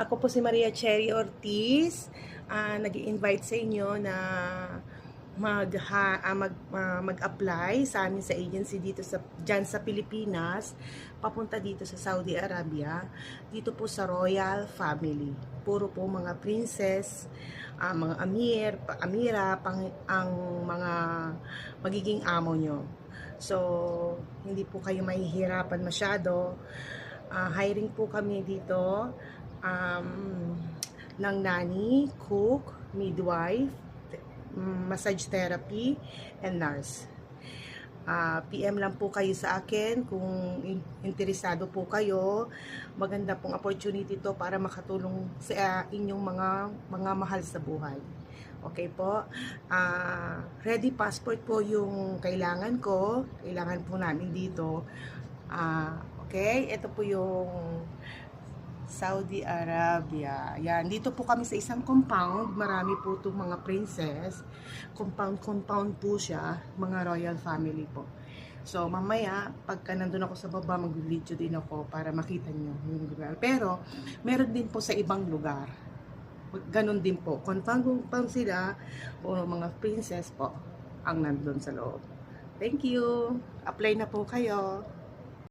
Ako po si Maria Cherry Ortiz. Nag-i-invite sa inyo na mag-apply sa amin sa agency dito dyan sa Pilipinas, papunta dito sa Saudi Arabia, dito po sa Royal Family. Puro po mga princess, mga amira, ang mga magiging amo nyo. So, hindi po kayo mahihirapan masyado. Hiring po kami dito ng nanny, cook, midwife, massage therapy, and nurse. PM lang po kayo sa akin kung interesado po kayo. Maganda pong opportunity to para makatulong sa inyong mga mahal sa buhay. Okay po. Ready passport po yung kailangan ko. Kailangan po namin dito. Okay, ito po yung Saudi Arabia. Yan, dito po kami sa isang compound. Marami po itong mga princess. Compound po siya. Mga royal family po. So, mamaya, pagka nandun ako sa baba, mag-video din ako para makita nyo yung lugar. Pero, meron din po sa ibang lugar. Ganon din po. Compound sila, o mga princess po, ang nandun sa loob. Thank you. Apply na po kayo.